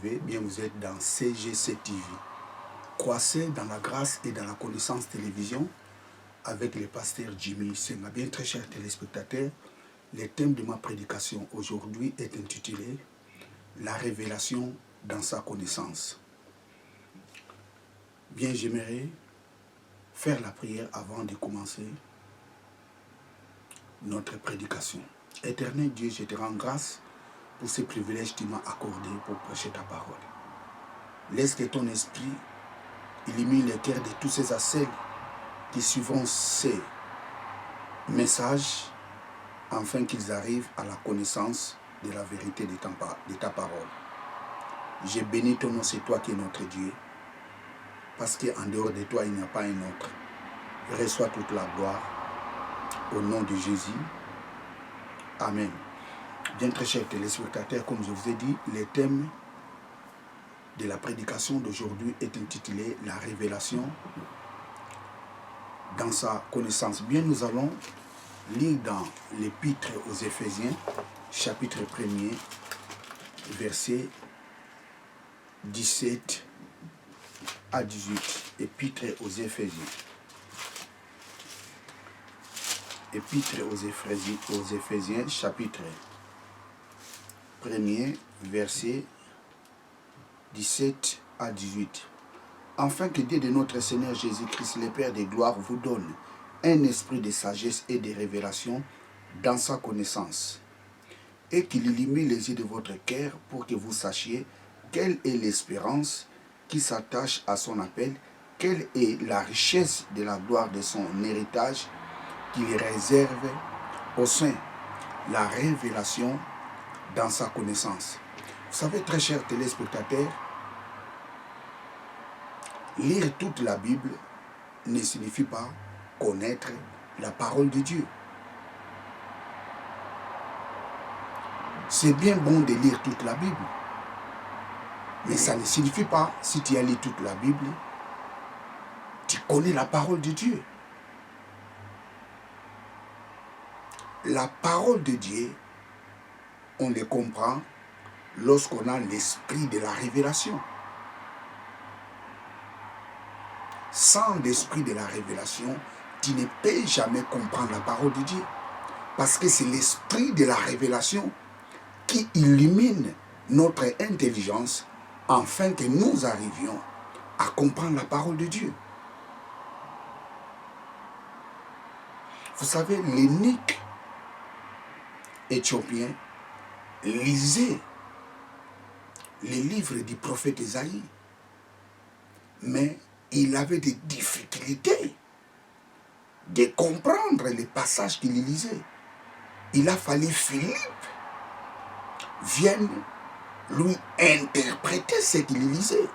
TV, bien vous êtes dans CGC TV. Croissez dans la grâce et dans la connaissance télévision avec le pasteur Jimmy Senga. Bien très chers téléspectateurs, le thème de ma prédication aujourd'hui est intitulé « La révélation dans sa connaissance ». Bien, j'aimerais faire la prière avant de commencer notre prédication. Éternel Dieu, je te rends grâce pour ce privilège que tu m'as accordé pour prêcher ta parole. Laisse que ton esprit illumine les cœurs de tous ces assels qui suivront ces messages afin qu'ils arrivent à la connaissance de la vérité de ta parole. Je bénis ton nom, c'est toi qui es notre Dieu, parce qu'en dehors de toi, il n'y a pas un autre. Reçois toute la gloire au nom de Jésus. Amen. Bien très chers téléspectateurs, comme je vous ai dit, le thème de la prédication d'aujourd'hui est intitulé « La révélation dans sa connaissance ». Bien, nous allons lire dans l'Épître aux Éphésiens, chapitre 1er, versets 17 à 18. Épître aux Éphésiens. Épître aux Éphésiens, chapitre 1er, verset 17 à 18. Afin que Dieu de notre Seigneur Jésus-Christ, le Père de gloire, vous donne un esprit de sagesse et de révélation dans sa connaissance, et qu'il illumine les yeux de votre cœur pour que vous sachiez quelle est l'espérance qui s'attache à son appel, quelle est la richesse de la gloire de son héritage qu'il réserve aux saints, la révélation dans sa connaissance. Vous savez, très chers téléspectateurs, lire toute la Bible ne signifie pas connaître la parole de Dieu. C'est bien bon de lire toute la Bible, mais ça ne signifie pas, si tu as lu toute la Bible, tu connais la parole de Dieu. La parole de Dieu, on les comprend lorsqu'on a l'esprit de la révélation. Sans l'esprit de la révélation, tu ne peux jamais comprendre la parole de Dieu. Parce que c'est l'esprit de la révélation qui illumine notre intelligence afin que nous arrivions à comprendre la parole de Dieu. Vous savez, l'eunuque éthiopien lisait les livres du prophète Ésaïe, mais il avait des difficultés de comprendre les passages qu'il lisait. Il a fallu Philippe vienne lui interpréter ce qu'il lisait.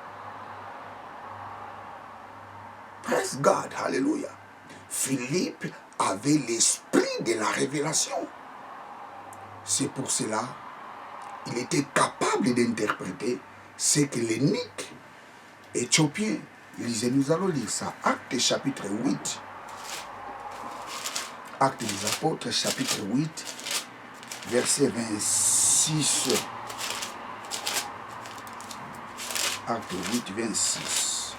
Praise God, hallelujah. Philippe avait l'esprit de la révélation. C'est pour cela qu'il était capable d'interpréter ce que l'eunuque éthiopien lisait. Nous allons lire ça. Actes chapitre 8. Actes des apôtres chapitre 8, verset 26. Acte 8, 26.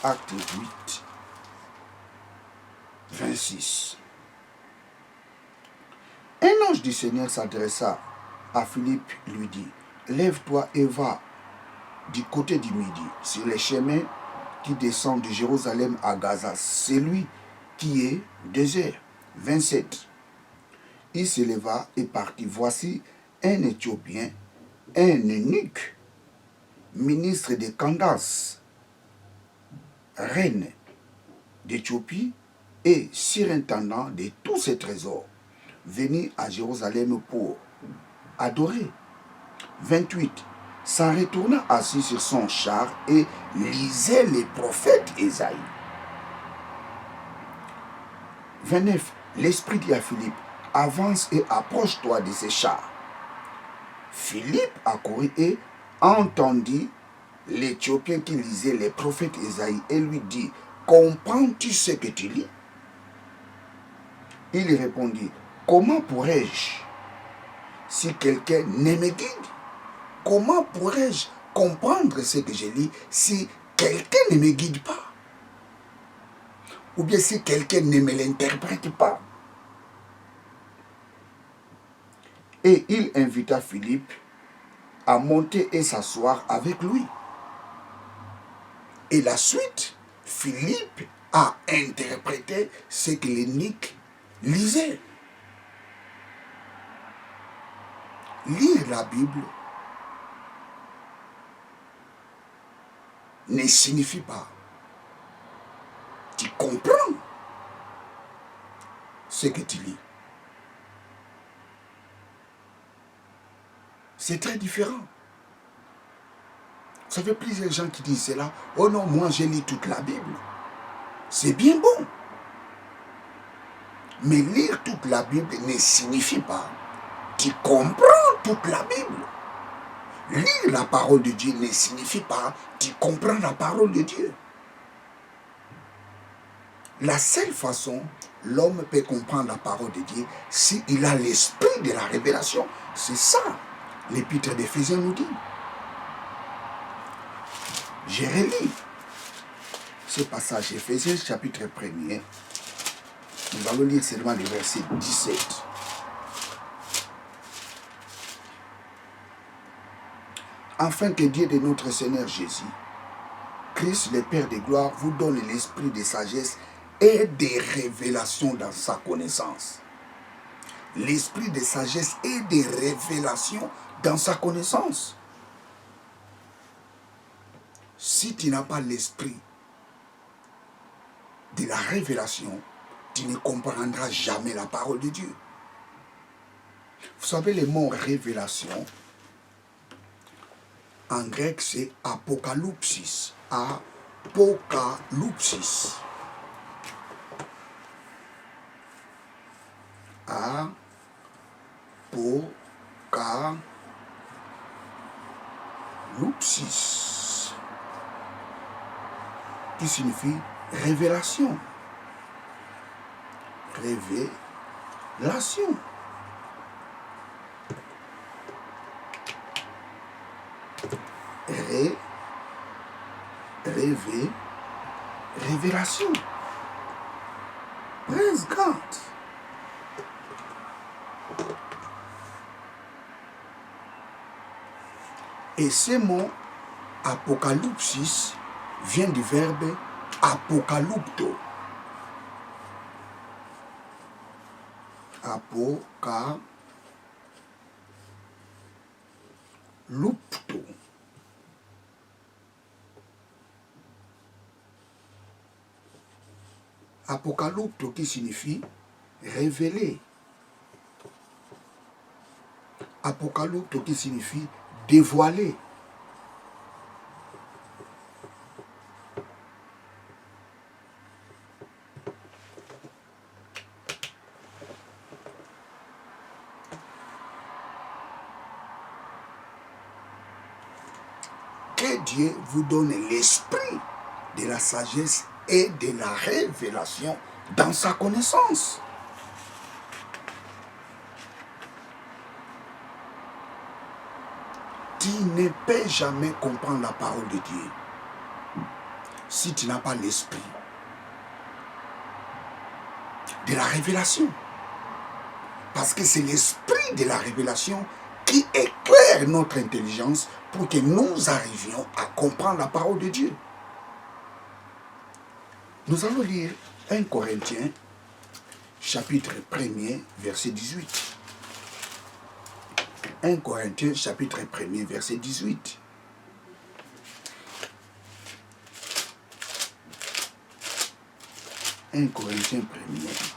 Acte 8, 26. Un ange du Seigneur s'adressa à Philippe, lui dit, « Lève-toi et va du côté du midi, sur les chemins qui descendent de Jérusalem à Gaza, celui qui est désert. » 27. Il se leva et partit. Voici un Éthiopien, un eunuque, ministre de Candace, reine d'Éthiopie et surintendant de tous ses trésors, venu à Jérusalem pour adorer. 28. S'en retourna assis sur son char et lisait les prophètes Ésaïe. 29. L'Esprit dit à Philippe, avance et approche-toi de ces chars. Philippe accourut et entendit l'Éthiopien qui lisait les prophètes Ésaïe et lui dit, comprends-tu ce que tu lis? Il répondit, comment pourrais-je si quelqu'un ne me guide? comment pourrais-je comprendre ce que je lis si quelqu'un ne me guide pas? Ou bien si quelqu'un ne me l'interprète pas? Et il invita Philippe à monter et s'asseoir avec lui. Et la suite, Philippe a interprété ce que l'eunuque lisait. Lire la Bible ne signifie pas tu comprends ce que tu lis. C'est très différent. Vous savez, plusieurs gens qui disent cela, oh non, moi j'ai lu toute la Bible. C'est bien bon. Mais lire toute la Bible ne signifie pas tu comprends toute la Bible. Lire la parole de Dieu ne signifie pas tu comprends la parole de Dieu. La seule façon l'homme peut comprendre la parole de Dieu, s'il a l'esprit de la révélation. C'est ça, l'épître d'Éphésiens nous dit. Je relis ce passage, Éphésiens chapitre 1er. Nous allons lire seulement le verset 17. Afin que Dieu de notre Seigneur Jésus, Christ le Père de gloire, vous donne l'esprit de sagesse et de révélation dans sa connaissance. L'esprit de sagesse et de révélation dans sa connaissance. Si tu n'as pas l'esprit de la révélation, tu ne comprendras jamais la parole de Dieu. Vous savez, le mot révélation, en grec, c'est apocalypsis. Apocalypsis. Apocalypsis. Qui signifie révélation. Révélation. Révélation. Praise God. Et ce mot apocalypsis vient du verbe apocalypto. Apocalypto. Apocalypto qui signifie révéler. Apocalypto qui signifie dévoiler. Que Dieu vous donne l'esprit de la sagesse et de la révélation dans sa connaissance. Tu ne peux jamais comprendre la parole de Dieu si tu n'as pas l'esprit de la révélation. Parce que c'est l'esprit de la révélation qui éclaire notre intelligence pour que nous arrivions à comprendre la parole de Dieu. Nous allons lire 1 Corinthiens, chapitre 1er, verset 18. 1 Corinthiens, chapitre 1er, verset 18. « 1 Corinthiens 1er.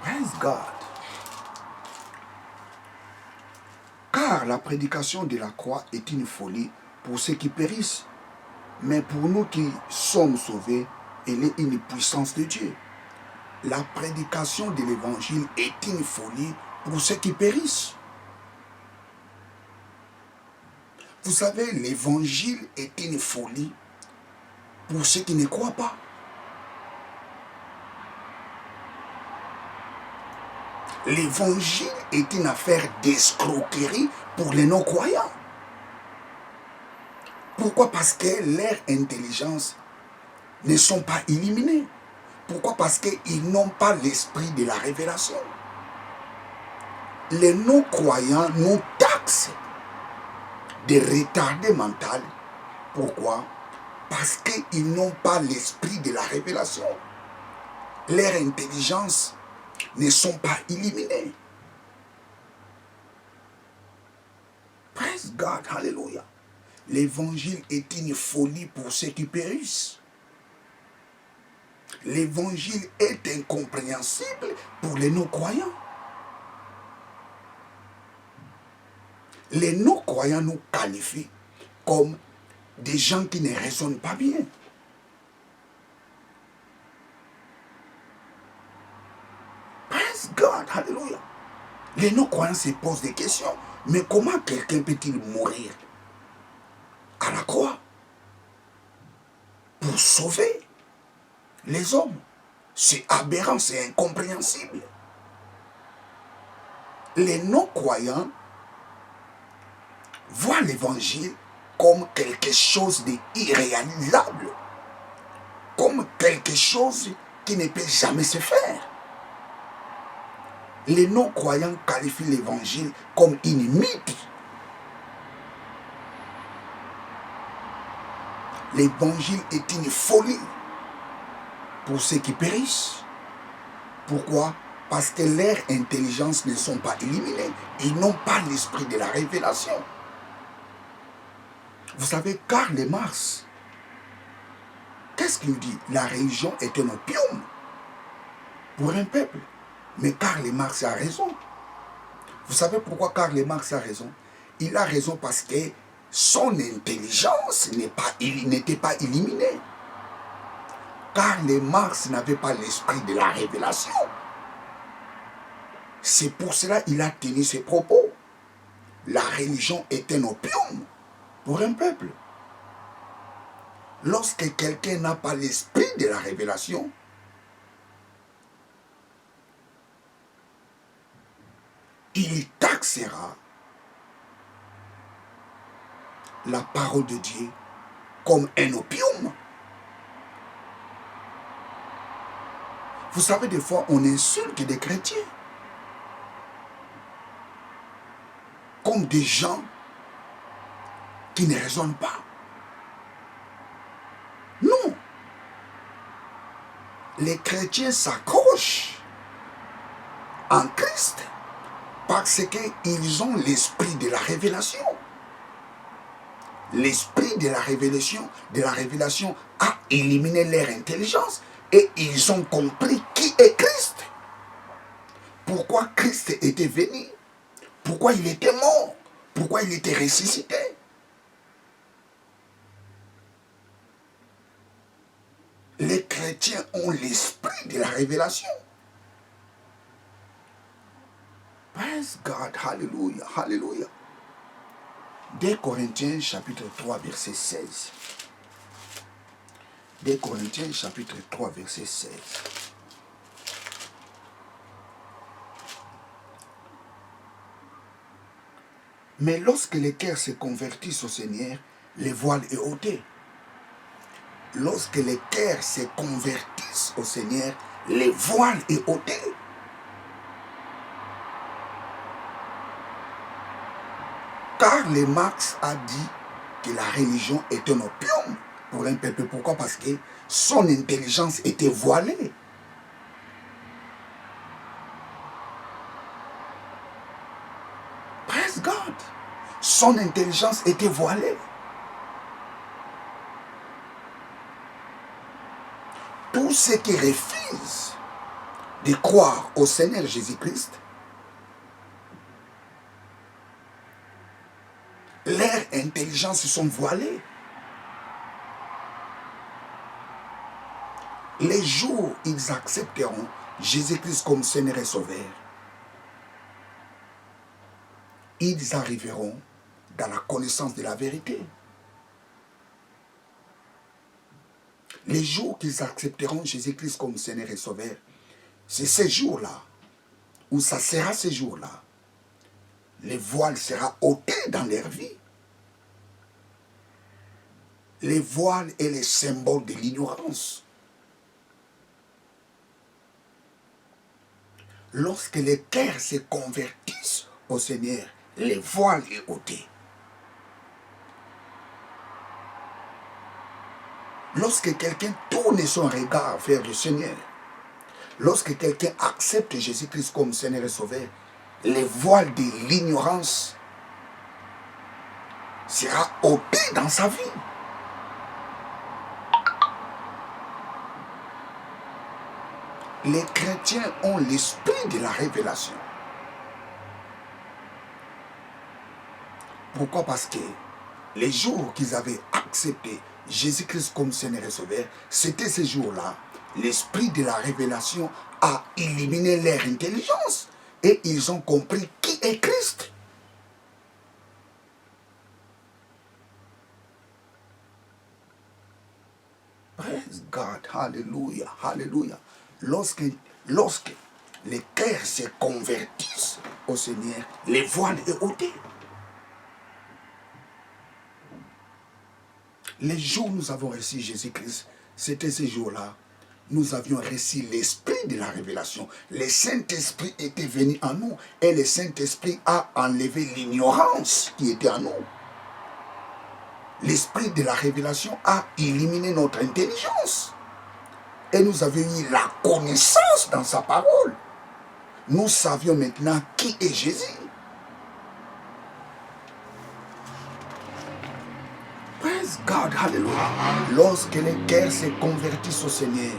Praise God. Car la prédication de la croix est une folie pour ceux qui périssent. Mais pour nous qui sommes sauvés, elle est une puissance de Dieu. La prédication de l'évangile est une folie pour ceux qui périssent. Vous savez, l'évangile est une folie pour ceux qui ne croient pas. L'évangile est une affaire d'escroquerie pour les non-croyants. Pourquoi? Parce que leur intelligence ne sont pas illuminées. Pourquoi? Parce qu'ils n'ont pas l'esprit de la révélation. Les non-croyants nous taxent de retardés mentaux. Pourquoi? Parce qu'ils n'ont pas l'esprit de la révélation. Leur intelligence ne sont pas illuminées. Praise God, hallelujah. L'évangile est une folie pour ceux qui périssent. L'évangile est incompréhensible pour les non-croyants. Les non-croyants nous qualifient comme des gens qui ne raisonnent pas bien. Praise God, hallelujah. Les non-croyants se posent des questions. Mais comment quelqu'un peut-il mourir à la croix pour sauver les hommes? C'est aberrant, c'est incompréhensible. Les non-croyants voient l'évangile comme quelque chose d'irréalisable, comme quelque chose qui ne peut jamais se faire. Les non-croyants qualifient l'évangile comme une mythe. L'évangile est une folie pour ceux qui périssent. Pourquoi? Parce que leurs intelligences ne sont pas illuminées. Ils n'ont pas l'esprit de la révélation. Vous savez, Karl Marx, qu'est-ce qu'il dit? La religion est un opium pour un peuple. Mais Karl Marx a raison. Vous savez pourquoi Karl Marx a raison? Il a raison parce que son intelligence n'était pas illuminée. Karl Marx n'avait pas l'esprit de la révélation. C'est pour cela qu'il a tenu ses propos. La religion est un opium pour un peuple. Lorsque quelqu'un n'a pas l'esprit de la révélation, il taxera la parole de Dieu comme un opium. Vous savez, des fois, on insulte des chrétiens comme des gens qui ne raisonnent pas. Non. Les chrétiens s'accrochent en Christ parce qu'ils ont l'esprit de la révélation. L'esprit de la révélation a éliminé leur intelligence et ils ont compris qui est Christ. Pourquoi Christ était venu? Pourquoi il était mort? Pourquoi il était ressuscité? Les chrétiens ont l'esprit de la révélation. Praise God, hallelujah, hallelujah. 2 Corinthiens chapitre 3 verset 16. 2 Corinthiens chapitre 3 verset 16. Mais lorsque les cœurs se convertissent au Seigneur, le voile est ôté. Lorsque les cœurs se convertissent au Seigneur, le voile est ôté. Karl Marx a dit que la religion est un opium pour un peuple. Pourquoi? Parce que son intelligence était voilée. Praise God. Son intelligence était voilée. Tous ceux qui refusent de croire au Seigneur Jésus-Christ, leurs intelligences sont voilées. Les jours où ils accepteront Jésus-Christ comme Seigneur et Sauveur, ils arriveront dans la connaissance de la vérité. Les jours qu'ils accepteront Jésus-Christ comme Seigneur et Sauveur, c'est ces jours-là où ça sera ces jours-là, les voiles seront ôtés dans leur vie. Les voiles est le symbole de l'ignorance. Lorsque les cœurs se convertissent au Seigneur, les voiles est ôté. Lorsque quelqu'un tourne son regard vers le Seigneur, lorsque quelqu'un accepte Jésus-Christ comme Seigneur et Sauveur, les voiles de l'ignorance sera ôté dans sa vie. Les chrétiens ont l'esprit de la révélation. Pourquoi? Parce que les jours qu'ils avaient accepté Jésus-Christ comme Seigneur et Sauveur, c'était ces jours-là, l'esprit de la révélation a éliminé leur intelligence et ils ont compris qui est Christ. Praise God, hallelujah, hallelujah. Lorsque les cœurs se convertissent au Seigneur, les voiles sont ôtés. Les jours où nous avons reçu Jésus-Christ, c'était ces jours-là, nous avions reçu l'esprit de la révélation. Le Saint-Esprit était venu en nous et le Saint-Esprit a enlevé l'ignorance qui était en nous. L'esprit de la révélation a éliminé notre intelligence. Et nous avions eu la connaissance dans sa parole. Nous savions maintenant qui est Jésus. Praise God, hallelujah. Lorsque les cœurs se convertissent au Seigneur,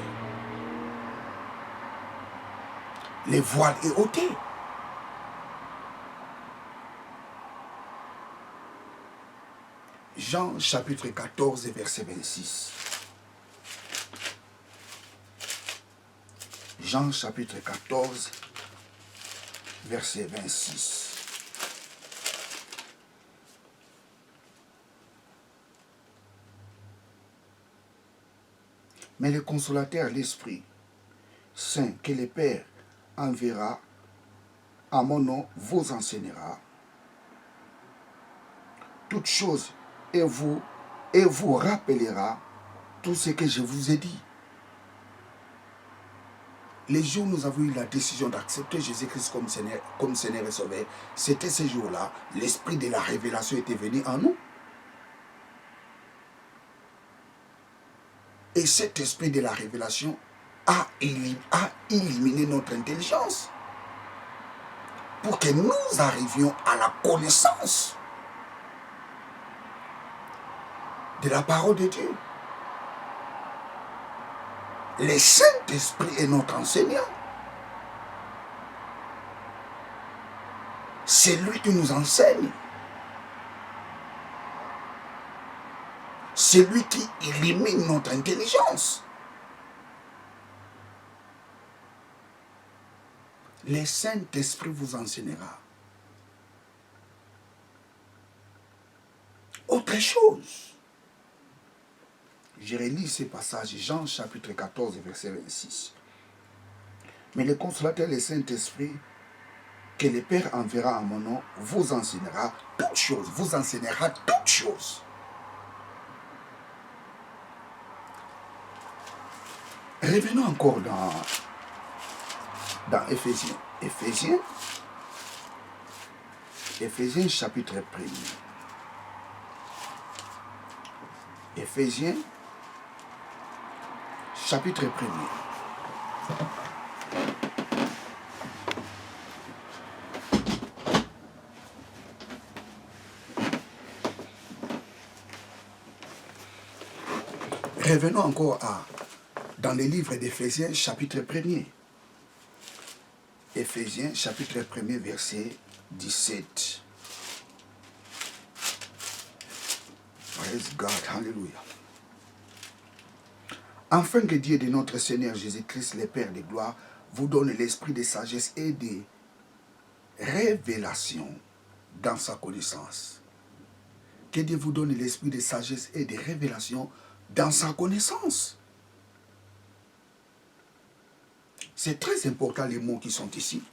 les voiles sont ôtés. Jean chapitre 14 verset 26. Jean chapitre 14 verset 26. Mais le consolateur, l'Esprit Saint, que le Père enverra à mon nom, vous enseignera toutes choses et vous rappellera tout ce que je vous ai dit. Les jours où nous avons eu la décision d'accepter Jésus-Christ comme Seigneur et Sauveur, c'était ces jours-là, l'esprit de la révélation était venu en nous. Et cet esprit de la révélation a éliminé notre intelligence pour que nous arrivions à la connaissance de la parole de Dieu. Le Saint-Esprit est notre enseignant. C'est lui qui nous enseigne. C'est lui qui élimine notre intelligence. Le Saint-Esprit vous enseignera. Autre chose. Je relis ce passage, Jean chapitre 14, verset 26. Mais le consolateur, le Saint-Esprit, que le Père enverra en mon nom, vous enseignera toutes choses. Vous enseignera toutes choses. Revenons encore dans Éphésiens. Éphésiens chapitre 1er. Éphésiens chapitre 1er. Revenons encore dans le livre d'Éphésiens chapitre 1er. Éphésiens chapitre 1er verset 17. Praise God, hallelujah. Afin que Dieu de notre Seigneur Jésus-Christ, le Père de gloire, vous donne l'esprit de sagesse et de révélation dans sa connaissance. Que Dieu vous donne l'esprit de sagesse et de révélation dans sa connaissance. C'est très important les mots qui sont ici.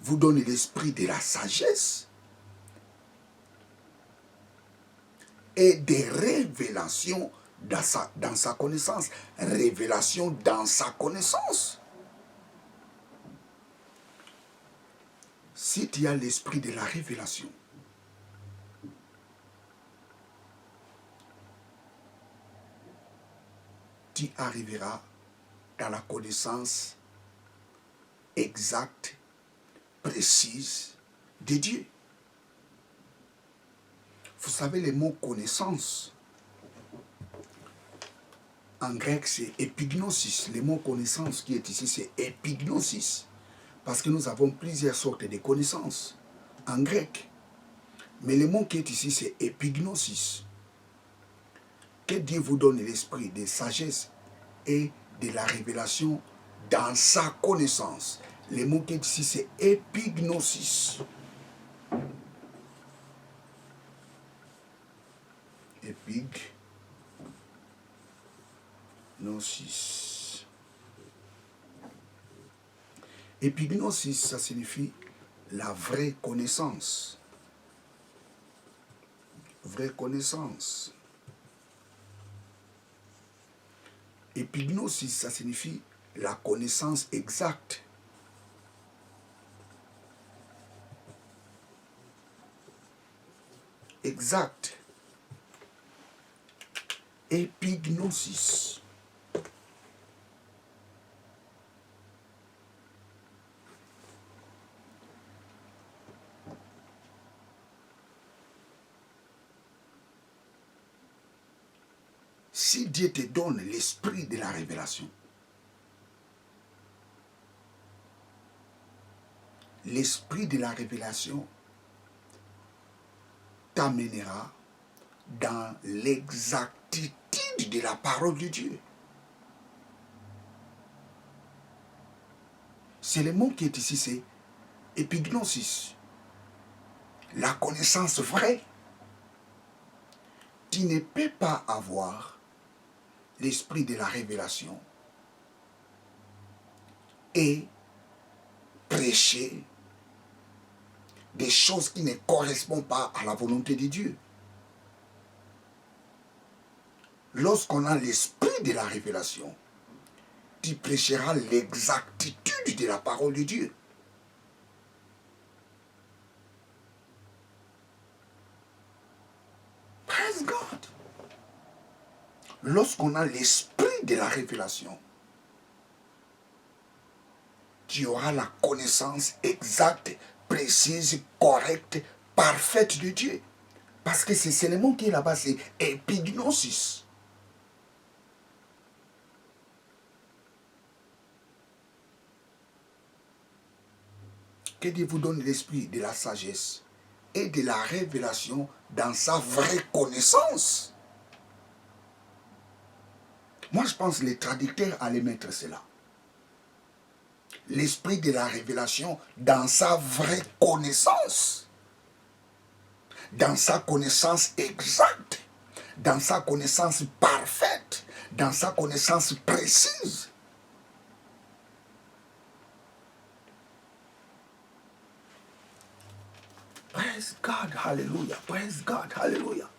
vous donne l'esprit de la sagesse et des révélations dans sa connaissance. Révélation dans sa connaissance. Si tu as l'esprit de la révélation, tu arriveras dans la connaissance exacte, précise de Dieu. Vous savez, le mot connaissance, en grec, c'est épignosis. Le mot connaissance qui est ici, c'est épignosis. Parce que nous avons plusieurs sortes de connaissances en grec. Mais le mot qui est ici, c'est épignosis. Que Dieu vous donne l'esprit de sagesse et de la révélation dans sa connaissance. Le mot qui est ici, c'est épignosis. Épignosis. Épignosis, ça signifie la vraie connaissance. Vraie connaissance. Épignosis, ça signifie la connaissance exacte. Exact. Épignosis. Si Dieu te donne l'esprit de la révélation, l'esprit de la révélation t'amènera dans l'exactitude de la parole de Dieu. C'est le mot qui est ici, c'est épignosis. La connaissance vraie. Tu ne peux pas avoir l'esprit de la révélation et prêcher des choses qui ne correspondent pas à la volonté de Dieu. Lorsqu'on a l'esprit de la révélation, tu prêcheras l'exactitude de la parole de Dieu. Praise God. Lorsqu'on a l'esprit de la révélation, tu auras la connaissance exacte, précise, correcte, parfaite de Dieu. Parce que c'est le mot qui est là-bas, c'est épignosis. Que Dieu vous donne l'esprit de la sagesse et de la révélation dans sa vraie connaissance. Moi, je pense que les traducteurs allaient mettre cela. L'esprit de la révélation dans sa vraie connaissance. Dans sa connaissance exacte. Dans sa connaissance parfaite. Dans sa connaissance précise. Praise God, hallelujah. Praise God, hallelujah.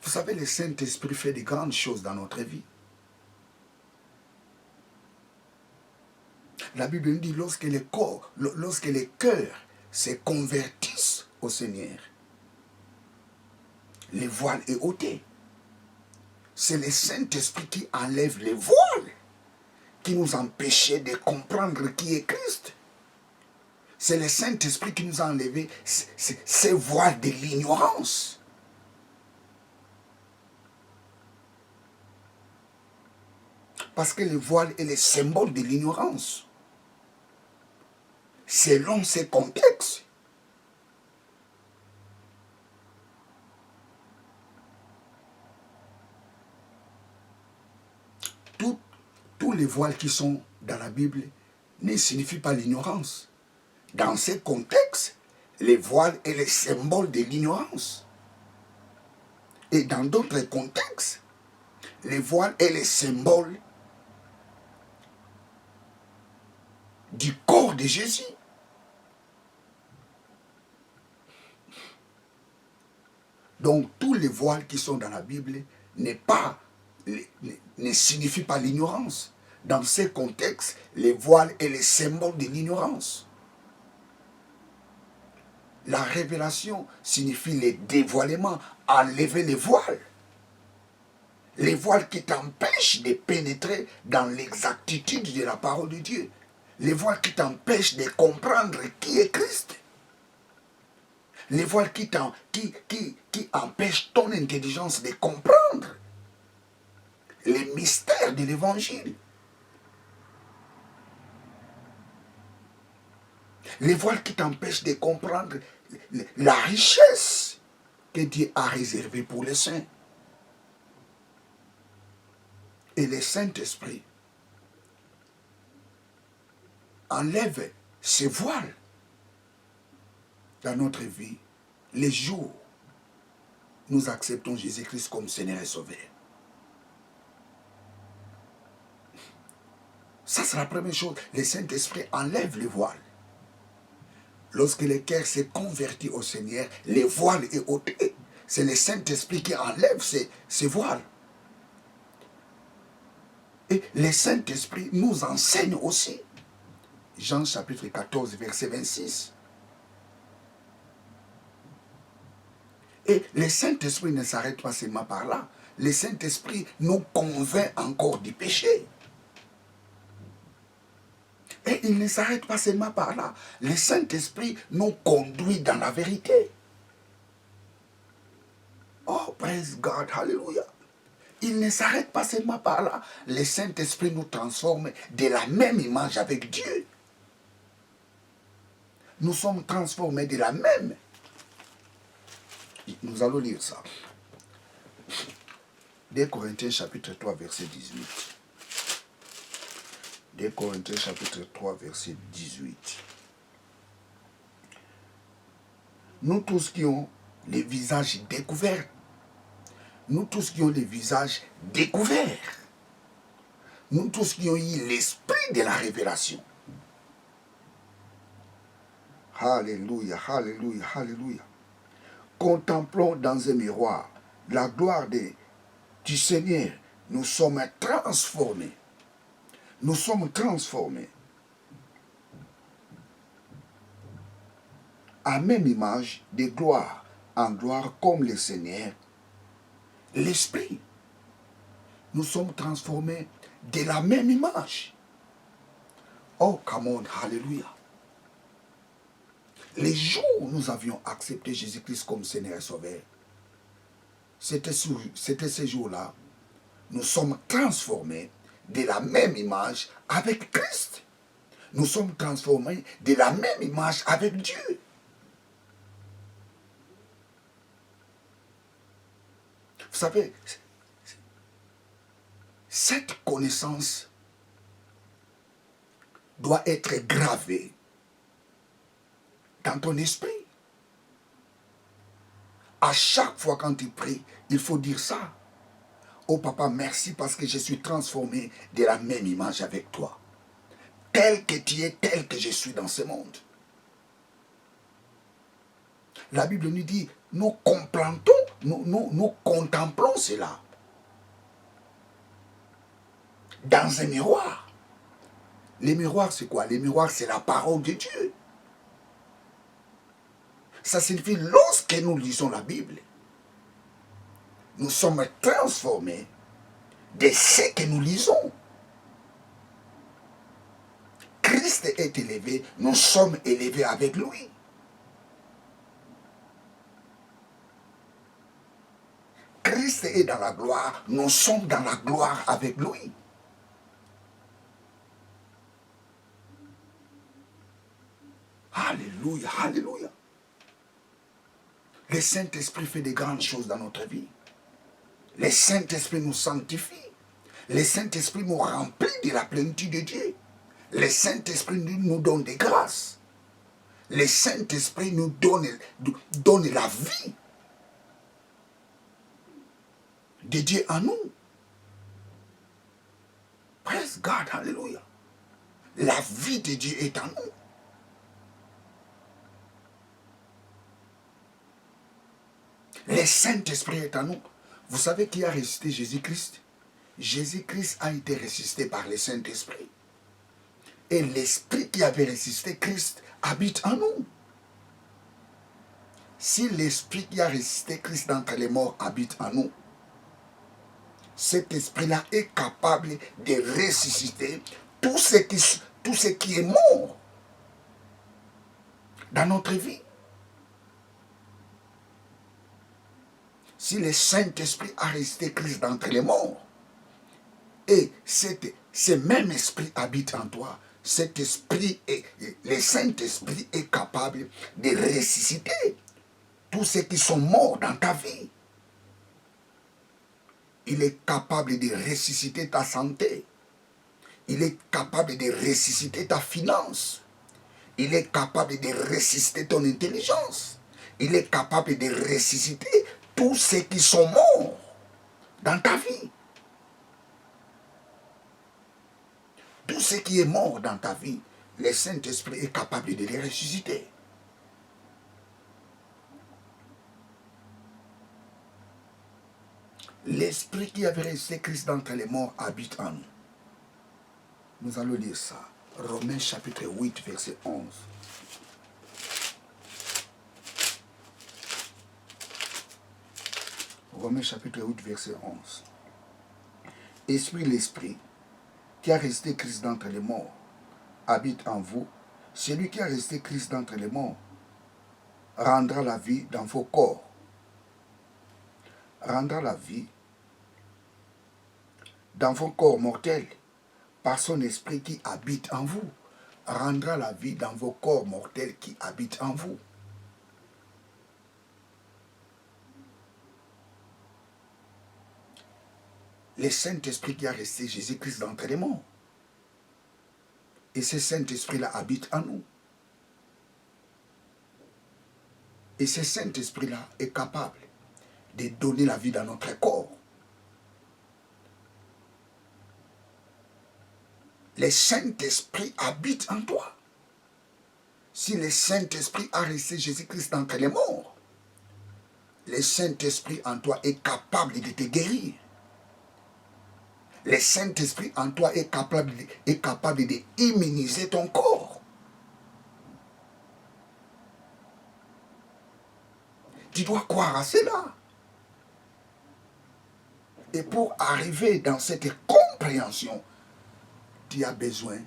Vous savez, le Saint-Esprit fait de grandes choses dans notre vie. La Bible nous dit lorsque les cœurs se convertissent au Seigneur, les voiles est ôté. C'est le Saint-Esprit qui enlève les voiles, qui nous empêchait de comprendre qui est Christ. C'est le Saint-Esprit qui nous a enlevé ces voiles de l'ignorance. Parce que le voile est le symbole de l'ignorance. Selon ces contextes. Tous les voiles qui sont dans la Bible ne signifient pas l'ignorance. Dans ces contextes, les voiles est le symbole de l'ignorance. Et dans d'autres contextes, les voiles est le symbole du corps de Jésus. Donc, tous les voiles qui sont dans la Bible ne signifient pas l'ignorance. Dans ces contextes, les voiles est le symbole de l'ignorance. La révélation signifie le dévoilement, enlever les voiles. Les voiles qui t'empêchent de pénétrer dans l'exactitude de la parole de Dieu. Les voiles qui t'empêchent de comprendre qui est Christ. Les voiles qui empêchent ton intelligence de comprendre les mystères de l'évangile. Les voiles qui t'empêchent de comprendre la richesse que Dieu a réservée pour les saints. Et le Saint-Esprit enlève ces voiles dans notre vie les jours où nous acceptons Jésus-Christ comme Seigneur et Sauveur. Ça, c'est la première chose. Le Saint-Esprit enlève les voiles. Lorsque le cœur s'est converti au Seigneur, les voiles est ôté. C'est le Saint-Esprit qui enlève ces voiles. Et le Saint-Esprit nous enseigne aussi. Jean chapitre 14, verset 26. Et le Saint-Esprit ne s'arrête pas seulement par là. Le Saint-Esprit nous convainc encore du péché. Et il ne s'arrête pas seulement par là. Le Saint-Esprit nous conduit dans la vérité. Oh, praise God, hallelujah. Il ne s'arrête pas seulement par là. Le Saint-Esprit nous transforme de la même image avec Dieu. Nous sommes transformés de la même. Nous allons lire ça. 2 Corinthiens chapitre 3, verset 18. 2 Corinthiens chapitre 3, verset 18. Nous tous qui ont les visages découverts, nous tous qui ont les visages découverts, nous tous qui ont eu l'esprit de la révélation. Alléluia, alléluia, alléluia. Contemplons dans un miroir la gloire du Seigneur. Nous sommes transformés. Nous sommes transformés à même image de gloire en gloire comme le Seigneur. L'Esprit. Nous sommes transformés de la même image. Oh, come on, hallelujah. Les jours où nous avions accepté Jésus-Christ comme Seigneur et Sauveur, c'était ces jours-là, nous sommes transformés de la même image avec Christ. Nous sommes transformés de la même image avec Dieu. Vous savez, cette connaissance doit être gravée dans ton esprit. À chaque fois quand tu pries, il faut dire ça. Oh papa, merci parce que je suis transformé de la même image avec toi. Tel que tu es, tel que je suis dans ce monde. La Bible nous dit, nous contemplons cela. Dans un miroir. Les miroirs, c'est quoi? Les miroirs, c'est la parole de Dieu. Ça signifie, lorsque nous lisons la Bible, nous sommes transformés de ce que nous lisons. Christ est élevé, nous sommes élevés avec lui. Christ est dans la gloire, nous sommes dans la gloire avec lui. Alléluia, alléluia. Le Saint-Esprit fait de grandes choses dans notre vie. Le Saint-Esprit nous sanctifie. Le Saint-Esprit nous remplit de la plénitude de Dieu. Le Saint-Esprit nous donne des grâces. Le Saint-Esprit nous donne la vie de Dieu en nous. Praise God, hallelujah. La vie de Dieu est en nous. Le Saint-Esprit est en nous. Vous savez qui a ressuscité Jésus-Christ? Jésus-Christ a été ressuscité par le Saint-Esprit. Et l'Esprit qui avait ressuscité Christ habite en nous. Si l'Esprit qui a ressuscité Christ d'entre les morts habite en nous, cet Esprit-là est capable de ressusciter tout ce qui est mort dans notre vie. Si le Saint-Esprit a ressuscité Christ d'entre les morts, et ce même esprit habite en toi, cet esprit, le Saint-Esprit est capable de ressusciter tous ceux qui sont morts dans ta vie. Il est capable de ressusciter ta santé. Il est capable de ressusciter ta finance. Il est capable de ressusciter ton intelligence. Il est capable de ressusciter tous ceux qui sont morts dans ta vie. Tout ce qui est mort dans ta vie, le Saint-Esprit est capable de les ressusciter. L'Esprit qui avait ressuscité Christ d'entre les morts habite en nous. Nous allons lire ça. Romains chapitre 8, verset 11. Romains chapitre 8, verset 11. Esprit, l'Esprit qui a ressuscité Christ d'entre les morts habite en vous. Celui qui a ressuscité Christ d'entre les morts rendra la vie dans vos corps. Rendra la vie dans vos corps mortels par son esprit qui habite en vous. Rendra la vie dans vos corps mortels qui habitent en vous. Le Saint-Esprit qui a resté Jésus-Christ d'entre les morts. Et ce Saint-Esprit-là habite en nous. Et ce Saint-Esprit-là est capable de donner la vie dans notre corps. Le Saint-Esprit habite en toi. Si le Saint-Esprit a resté Jésus-Christ d'entre les morts, le Saint-Esprit en toi est capable de te guérir. Le Saint-Esprit en toi est capable d'immuniser ton corps. Tu dois croire à cela. Et pour arriver dans cette compréhension, tu as besoin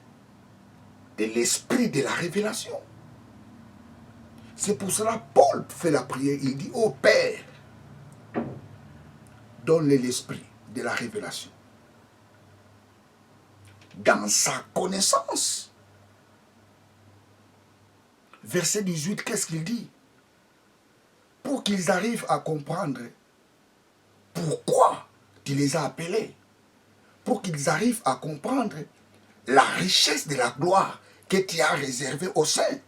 de l'esprit de la révélation. C'est pour cela que Paul fait la prière. Il dit, ô Père, donne-le l'esprit de la révélation. Dans sa connaissance. Verset 18, qu'est-ce qu'il dit? Pour qu'ils arrivent à comprendre pourquoi tu les as appelés. Pour qu'ils arrivent à comprendre la richesse de la gloire que tu as réservée aux saints.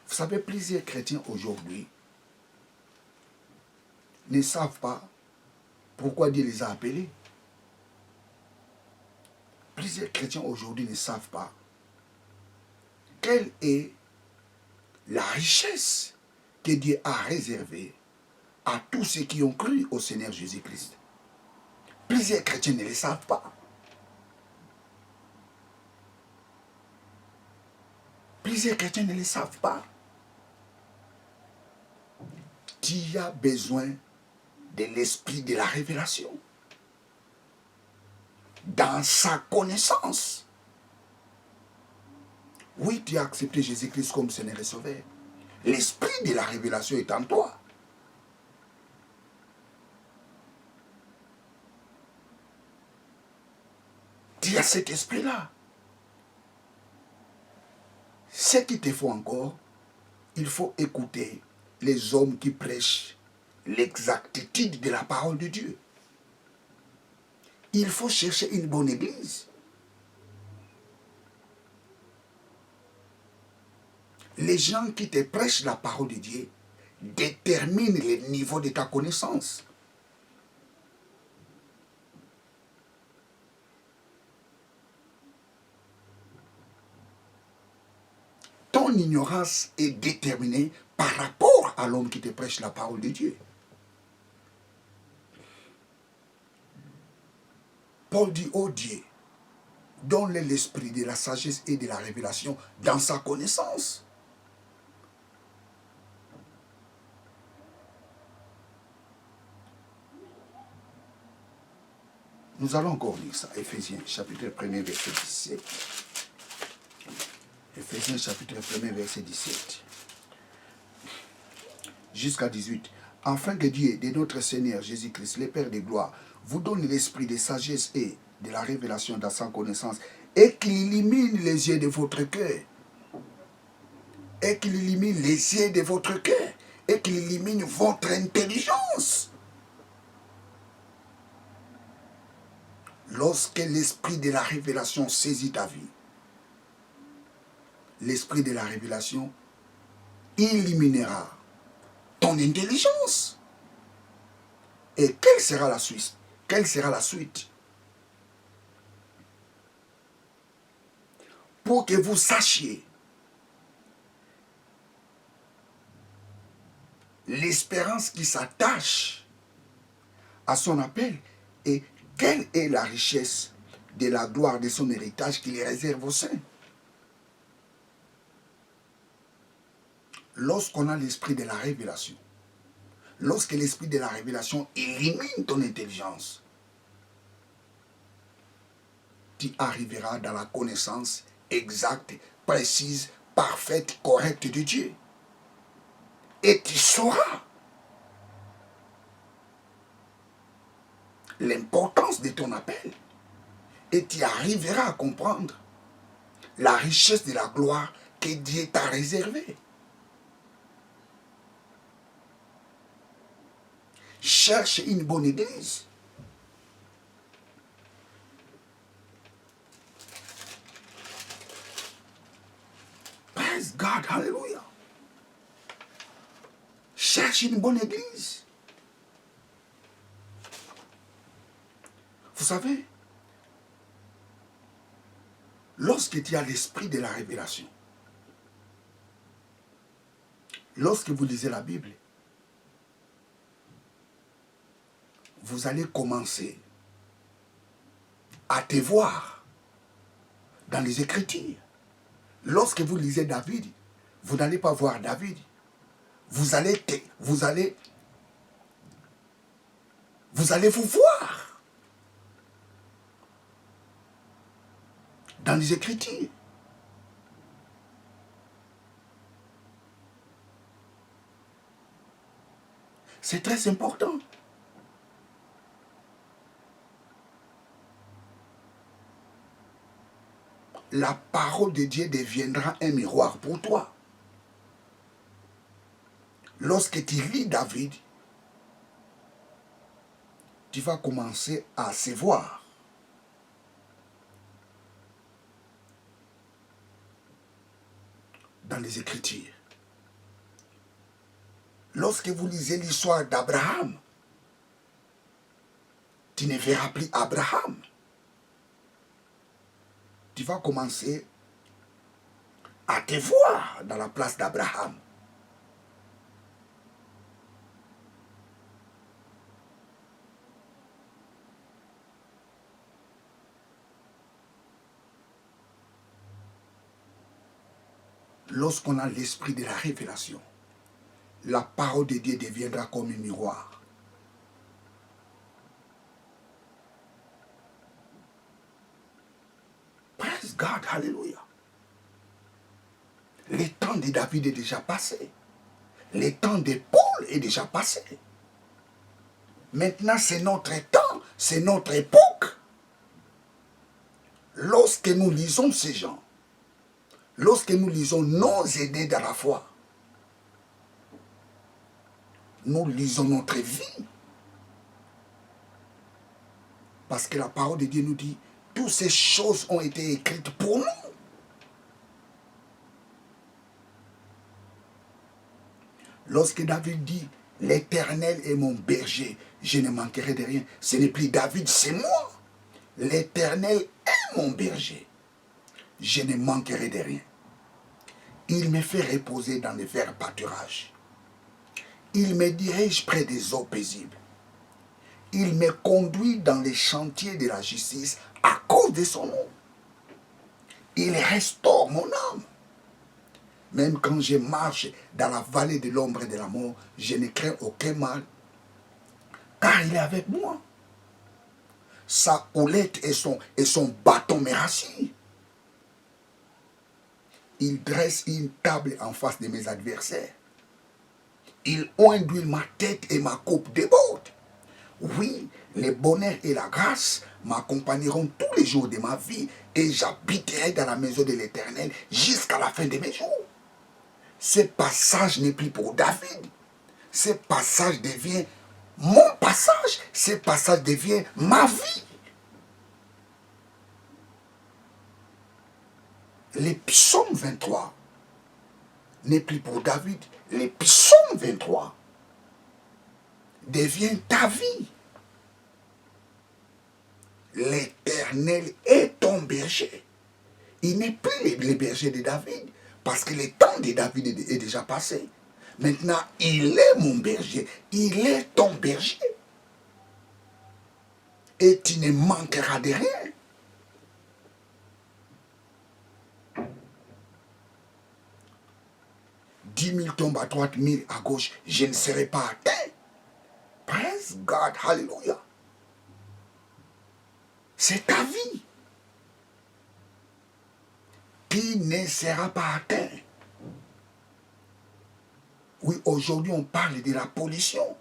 Vous savez, plusieurs chrétiens aujourd'hui ne savent pas pourquoi Dieu les a appelés. Plusieurs chrétiens aujourd'hui ne savent pas quelle est la richesse que Dieu a réservée à tous ceux qui ont cru au Seigneur Jésus-Christ. Plusieurs chrétiens ne le savent pas. Plusieurs chrétiens ne le savent pas. Tu as besoin de l'esprit de la révélation. Dans sa connaissance. Oui, tu as accepté Jésus-Christ comme Seigneur et Sauveur. L'esprit de la révélation est en toi. Tu as cet esprit-là. Ce qu'il te faut encore, il faut écouter les hommes qui prêchent l'exactitude de la parole de Dieu. Il faut chercher une bonne église. Les gens qui te prêchent la parole de Dieu déterminent le niveau de ta connaissance. ton ignorance est déterminée par rapport à l'homme qui te prêche la parole de Dieu. Paul dit, ô Dieu, donne-le l'esprit de la sagesse et de la révélation dans sa connaissance. Nous allons encore lire ça, Éphésiens, chapitre 1er, verset 17. Éphésiens, chapitre 1er, verset 17. Jusqu'à 18. Afin que Dieu, de notre Seigneur Jésus-Christ, le Père de gloire, vous donne l'esprit de sagesse et de la révélation dans sa connaissance, et qu'il illumine les yeux de votre cœur. Et qu'il illumine les yeux de votre cœur. Et qu'il illumine votre intelligence. Lorsque l'esprit de la révélation saisit ta vie, l'esprit de la révélation illuminera ton intelligence. Et quelle sera la suite? Quelle sera la suite? Pour que vous sachiez l'espérance qui s'attache à son appel et quelle est la richesse de la gloire de son héritage qu'il réserve aux saints. Lorsqu'on a l'esprit de la révélation, lorsque l'esprit de la révélation illumine ton intelligence, tu arriveras dans la connaissance exacte, précise, parfaite, correcte de Dieu. Et tu sauras l'importance de ton appel. Et tu arriveras à comprendre la richesse de la gloire que Dieu t'a réservée. Cherche une bonne église. Praise God, hallelujah. Cherche une bonne église. Vous savez, lorsque tu as l'esprit de la révélation, lorsque vous lisez la Bible, vous allez commencer à te voir dans les Écritures. Lorsque vous lisez David, vous n'allez pas voir David. Vous allez vous voir dans les Écritures. C'est très important. La parole de Dieu deviendra un miroir pour toi. Lorsque tu lis David, tu vas commencer à se voir. Dans les Écritures. Lorsque vous lisez l'histoire d'Abraham, tu ne verras plus Abraham. Tu vas commencer à te voir dans la place d'Abraham. Lorsqu'on a l'esprit de la révélation, la parole de Dieu deviendra comme un miroir. Praise God, hallelujah. Le temps de David est déjà passé. Le temps de Paul est déjà passé. Maintenant, c'est notre temps, c'est notre époque. Lorsque nous lisons ces gens, lorsque nous lisons nos aînés dans la foi, nous lisons notre vie. Parce que la parole de Dieu nous dit, toutes ces choses ont été écrites pour nous. Lorsque David dit, l'Éternel est mon berger, je ne manquerai de rien. Ce n'est plus David, c'est moi. L'Éternel est mon berger, je ne manquerai de rien. Il me fait reposer dans les verts pâturages. Il me dirige près des eaux paisibles. Il me conduit dans les chantiers de la justice à cause de son nom. Il restaure mon âme. Même quand je marche dans la vallée de l'ombre et de la mort, je ne crains aucun mal, car il est avec moi. Sa houlette et son bâton me rassurent. Il dresse une table en face de mes adversaires. Il oint ma tête et ma coupe déborde. Oui, le bonheur et la grâce m'accompagneront tous les jours de ma vie et j'habiterai dans la maison de l'Éternel jusqu'à la fin de mes jours. Ce passage n'est plus pour David. Ce passage devient mon passage. Ce passage devient ma vie. Le psaume 23 n'est plus pour David. Le psaume 23 devient ta vie. L'Éternel est ton berger. Il n'est plus le berger de David, parce que le temps de David est déjà passé. Maintenant, il est mon berger. Il est ton berger. Et tu ne manqueras de rien. Dix mille tombent à droite, 1000 à gauche, je ne serai pas atteint. Praise God, hallelujah. C'est ta vie qui ne sera pas atteint. Oui, aujourd'hui on parle de la pollution.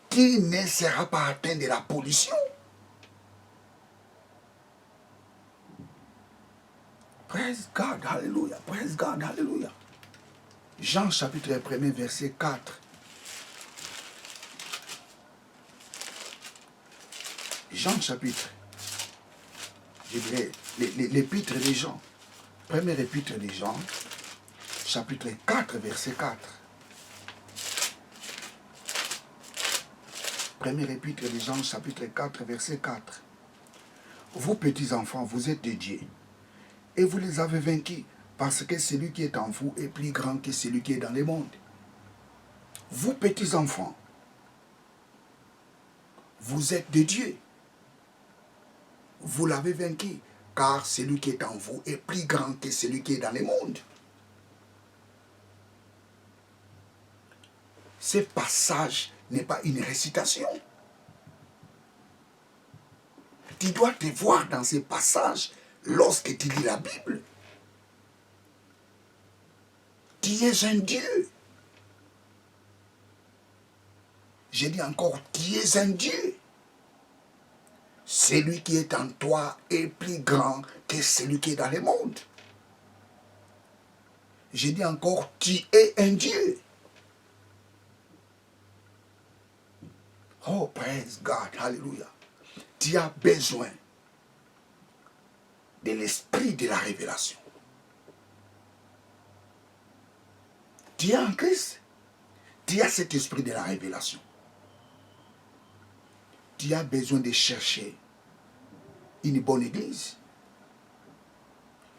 Qui ne sera pas atteint de la pollution? Praise God, hallelujah, praise God, hallelujah. Jean chapitre 1, verset 4. Jean chapitre, je dirais, l'épître de Jean. Premier épître de Jean, chapitre 4, verset 4. Premier épître de Jean, chapitre 4, verset 4. Vous, petits enfants, vous êtes de Dieu, et vous les avez vaincus, parce que celui qui est en vous est plus grand que celui qui est dans le monde. Vous, petits enfants, vous êtes de Dieu. Vous l'avez vaincu, car celui qui est en vous est plus grand que celui qui est dans le monde. Ce passage n'est pas une récitation. Tu dois te voir dans ce passage lorsque tu lis la Bible. Tu es un Dieu. Je dis encore, tu es un Dieu. Celui qui est en toi est plus grand que celui qui est dans le monde. Je dis encore, tu es un Dieu. Oh, praise God, hallelujah. Tu as besoin de l'esprit de la révélation. Tu es en Christ. Tu as cet esprit de la révélation. Tu as besoin de chercher une bonne église.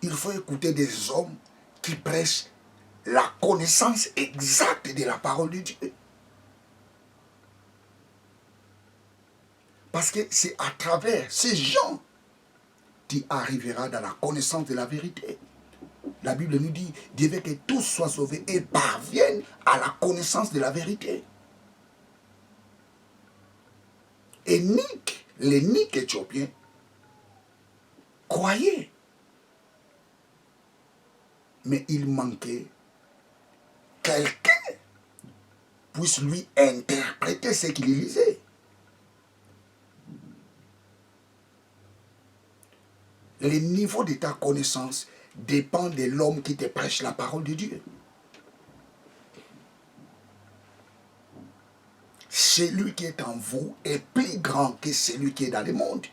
Il faut écouter des hommes qui prêchent la connaissance exacte de la parole de Dieu. Parce que c'est à travers ces gens que tu arriveras dans la connaissance de la vérité. La Bible nous dit, Dieu veut que tous soient sauvés et parviennent à la connaissance de la vérité. Et les Niques éthiopiens, croyaient. Mais il manquait quelqu'un puisse lui interpréter ce qu'il lisait. Le niveau de ta connaissance dépend de l'homme qui te prêche la parole de Dieu. Celui qui est en vous est plus grand que celui qui est dans le monde.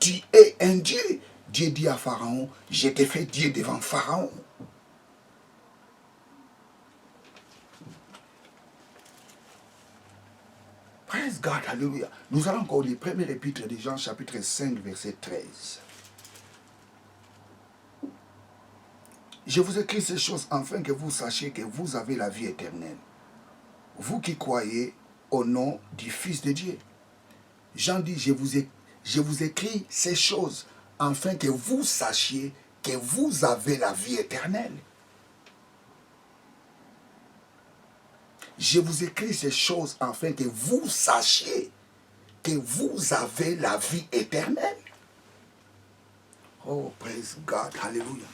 Tu es un Dieu. Dieu dit à Pharaon, je t'ai fait Dieu devant Pharaon. Praise God, hallelujah. Nous allons encore lire premier épître de Jean, chapitre 5, verset 13. Je vous écris ces choses afin que vous sachiez que vous avez la vie éternelle. Vous qui croyez au nom du Fils de Dieu. Jean dit, je vous écris ces choses afin que vous sachiez que vous avez la vie éternelle. Je vous écris ces choses afin que vous sachiez que vous avez la vie éternelle. Oh, praise God, hallelujah.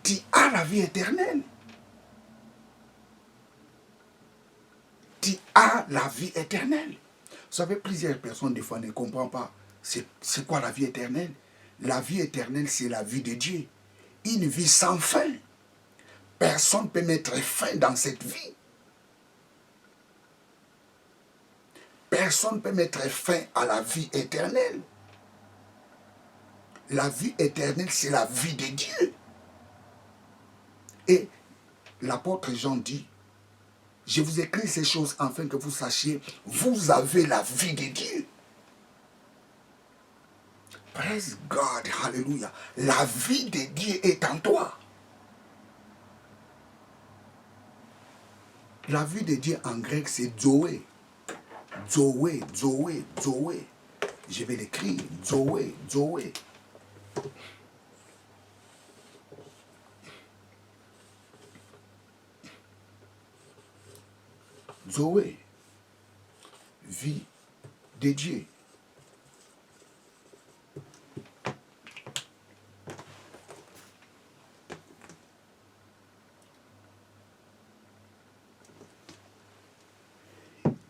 Tu as la vie éternelle. Tu as la vie éternelle. Vous savez, plusieurs personnes, des fois, ne comprennent pas c'est quoi la vie éternelle. La vie éternelle, c'est la vie de Dieu. Une vie sans fin. Personne ne peut mettre fin dans cette vie. Personne ne peut mettre fin à la vie éternelle. La vie éternelle, c'est la vie de Dieu. Et l'apôtre Jean dit, je vous écris ces choses afin que vous sachiez, vous avez la vie de Dieu. Praise God, hallelujah. La vie de Dieu est en toi. La vie de Dieu en grec, c'est Zoé. Zoé, Zoé, Zoé. Je vais l'écrire, Zoé, Zoé. Zoé, vie de Dieu.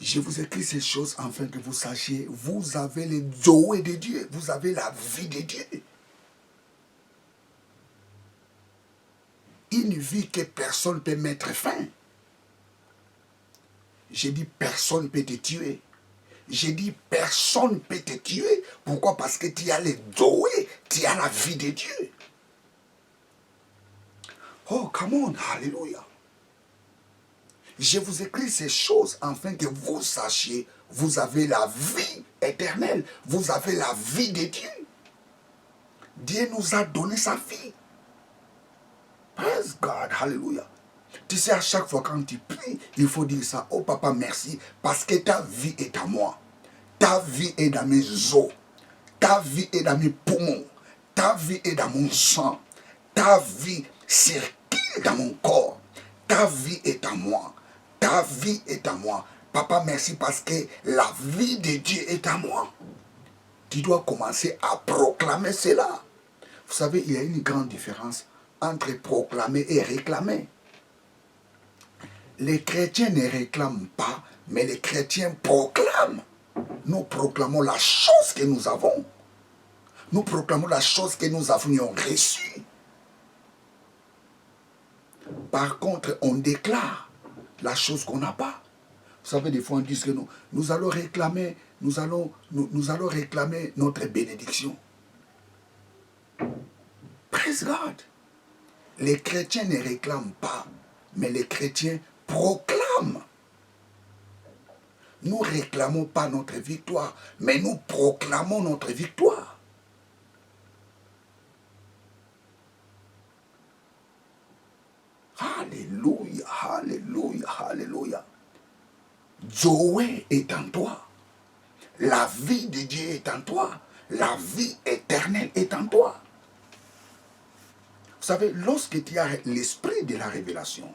Je vous écris ces choses afin que vous sachiez, vous avez le Zoé de Dieu, vous avez la vie de Dieu. Une vie que personne ne peut mettre fin. J'ai dit personne ne peut te tuer. J'ai dit personne ne peut te tuer. Pourquoi? Parce que tu as le Zoé, tu as la vie de Dieu. Oh, come on, hallelujah. Je vous écris ces choses afin que vous sachiez, vous avez la vie éternelle, vous avez la vie de Dieu. Dieu nous a donné sa vie. Praise God, hallelujah. Tu sais, à chaque fois quand tu pries, il faut dire ça. Oh papa, merci, parce que ta vie est à moi. Ta vie est dans mes os. Ta vie est dans mes poumons. Ta vie est dans mon sang. Ta vie circule dans mon corps. Ta vie est à moi. Ta vie est à moi. Papa, merci parce que la vie de Dieu est à moi. Tu dois commencer à proclamer cela. Vous savez, il y a une grande différence entre proclamer et réclamer. Les chrétiens ne réclament pas, mais les chrétiens proclament. Nous proclamons la chose que nous avons. Nous proclamons la chose que nous avions reçue. Par contre, on déclare la chose qu'on n'a pas. Vous savez, des fois, on dit que nous allons réclamer, nous allons réclamer notre bénédiction. Praise God. Les chrétiens ne réclament pas, mais les chrétiens proclament. Nous ne réclamons pas notre victoire, mais nous proclamons notre victoire. Alléluia, alléluia, alléluia. Zoé est en toi. La vie de Dieu est en toi. La vie éternelle est en toi. Vous savez, lorsque tu as l'esprit de la révélation,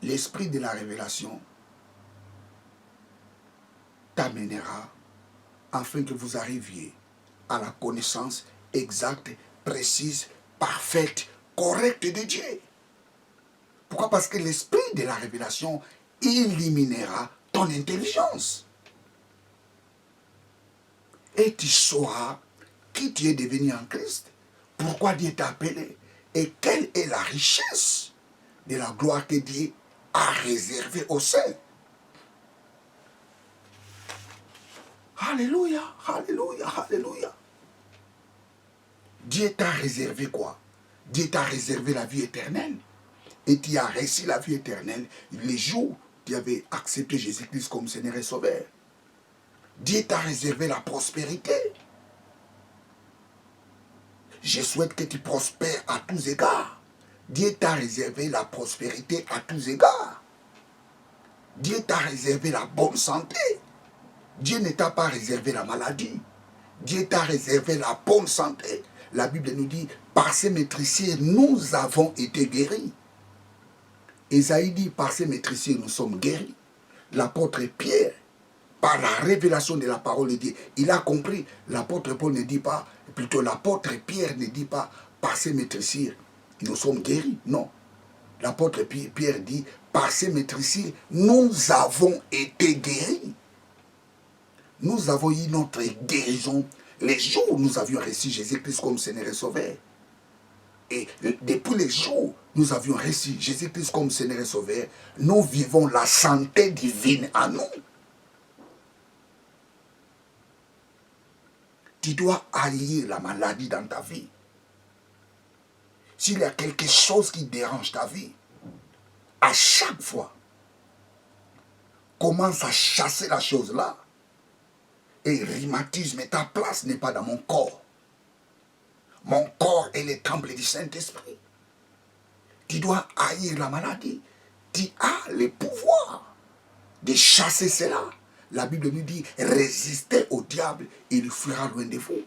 l'esprit de la révélation t'amènera afin que vous arriviez à la connaissance exacte, précise, parfaite, correcte de Dieu. Pourquoi? Parce que l'esprit de la révélation illuminera ton intelligence. Et tu sauras qui tu es devenu en Christ, pourquoi Dieu t'a appelé et quelle est la richesse de la gloire que Dieu a réservée aux saints. Alléluia, alléluia, alléluia. Dieu t'a réservé quoi? Dieu t'a réservé la vie éternelle. Et tu as reçu la vie éternelle les jours où tu avais accepté Jésus-Christ comme Seigneur et Sauveur. Dieu t'a réservé la prospérité. Je souhaite que tu prospères à tous égards. Dieu t'a réservé la prospérité à tous égards. Dieu t'a réservé la bonne santé. Dieu ne t'a pas réservé la maladie. Dieu t'a réservé la bonne santé. La Bible nous dit, par ses maîtriciers, nous avons été guéris. Ésaïe dit, par ses maîtriciers, nous sommes guéris. L'apôtre Pierre, par la révélation de la parole de Dieu, il a compris. L'apôtre Paul ne dit pas, plutôt l'apôtre Pierre ne dit pas, par ses maîtriciers, nous sommes guéris. Non. L'apôtre Pierre dit, par ses maîtriciers, nous avons été guéris. Nous avons eu notre guérison les jours où nous avions reçu Jésus-Christ comme Seigneur et Sauveur. Et depuis les jours où nous avions reçu Jésus-Christ comme Seigneur et Sauveur, nous vivons la santé divine en nous. Tu dois haïr la maladie dans ta vie. S'il y a quelque chose qui dérange ta vie, à chaque fois, commence à chasser la chose-là. Et rhumatisme, ta place n'est pas dans mon corps. Mon corps est le temple du Saint-Esprit. Tu dois haïr la maladie. Tu as le pouvoir de chasser cela. La Bible nous dit, résistez au diable, il fuira loin de vous.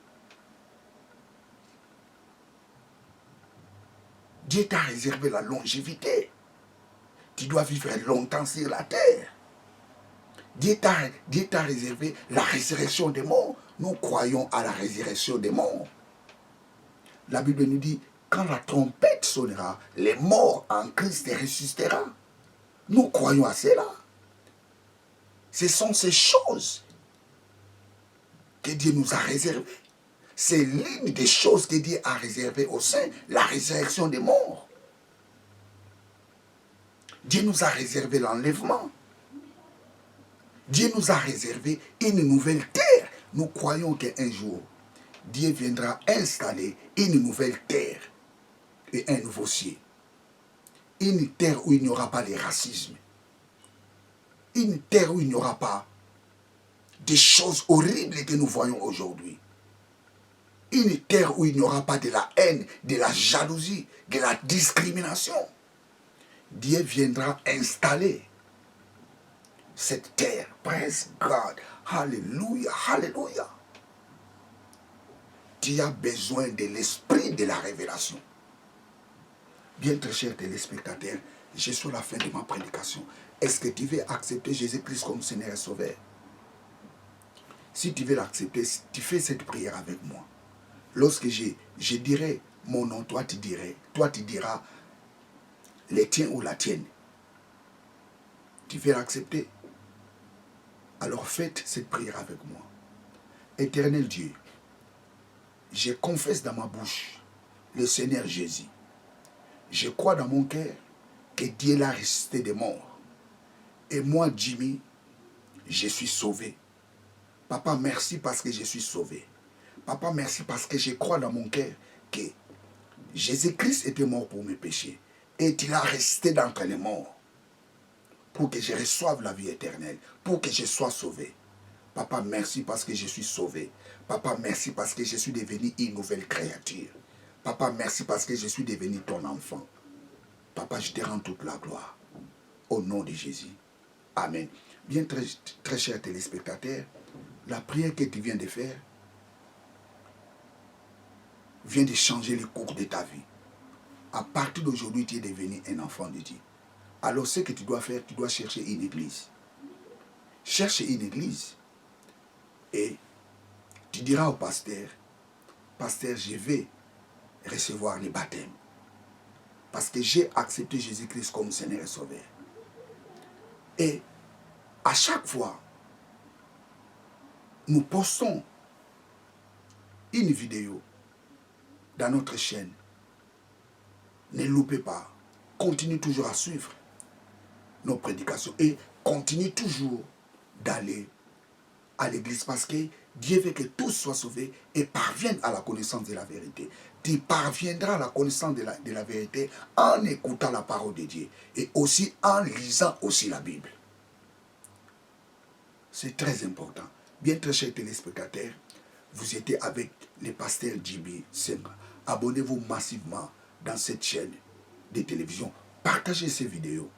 Dieu t'a réservé la longévité. Tu dois vivre longtemps sur la terre. Dieu t'a réservé la résurrection des morts. Nous croyons à la résurrection des morts. La Bible nous dit, quand la trompette sonnera, les morts en Christ ressusciteront. Nous croyons à cela. Ce sont ces choses que Dieu nous a réservées. C'est l'une des choses que Dieu a réservées au sein, la résurrection des morts. Dieu nous a réservé l'enlèvement. Dieu nous a réservé une nouvelle terre. Nous croyons qu'un jour, Dieu viendra installer une nouvelle terre et un nouveau ciel. Une terre où il n'y aura pas de racisme. Une terre où il n'y aura pas des choses horribles que nous voyons aujourd'hui. Une terre où il n'y aura pas de la haine, de la jalousie, de la discrimination. Dieu viendra installer cette terre. Praise God. Alléluia, alléluia. Tu as besoin de l'esprit de la révélation. Bien très chers téléspectateurs, je suis à la fin de ma prédication. Est-ce que tu veux accepter Jésus-Christ comme Seigneur et Sauveur? Si tu veux l'accepter, tu fais cette prière avec moi. Lorsque je dirai mon nom, toi tu diras les tiens ou la tienne. Tu veux l'accepter? Alors faites cette prière avec moi. Éternel Dieu, je confesse dans ma bouche le Seigneur Jésus. Je crois dans mon cœur que Dieu l'a ressuscité des morts. Et moi, Jimmy, je suis sauvé. Papa, merci parce que je suis sauvé. Papa, merci parce que je crois dans mon cœur que Jésus-Christ était mort pour mes péchés. Et il a resté d'entre les morts pour que je reçoive la vie éternelle, pour que je sois sauvé. Papa, merci parce que je suis sauvé. Papa, merci parce que je suis devenu une nouvelle créature. Papa, merci parce que je suis devenu ton enfant. Papa, je te rends toute la gloire. Au nom de Jésus. Amen. Bien, très, très chers téléspectateurs, la prière que tu viens de faire vient de changer le cours de ta vie. À partir d'aujourd'hui, tu es devenu un enfant de Dieu. Alors, ce que tu dois faire, tu dois chercher une église. Cherche une église. Et tu diras au pasteur, pasteur, je vais recevoir le baptême. Parce que j'ai accepté Jésus-Christ comme Seigneur et Sauveur. Et à chaque fois, nous postons une vidéo dans notre chaîne. Ne loupez pas. Continue toujours à suivre nos prédications et continue toujours d'aller à l'église parce que Dieu veut que tous soient sauvés et parviennent à la connaissance de la vérité. Tu parviendras à la connaissance de la vérité en écoutant la parole de Dieu et aussi en lisant aussi la Bible. C'est très important. Bien très chers téléspectateurs, vous étiez avec le pasteur Djibi Senga. abonnez-vous massivement dans cette chaîne de télévision. Partagez ces vidéos.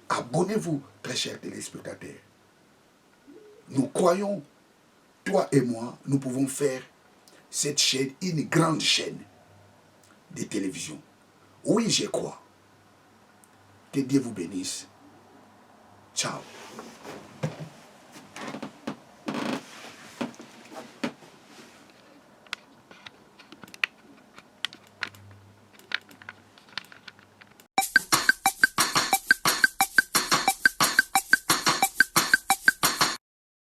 Abonnez-vous, très chers téléspectateurs. Nous croyons, toi et moi, nous pouvons faire cette chaîne une grande chaîne de télévision. Oui, je crois. Que Dieu vous bénisse. Ciao.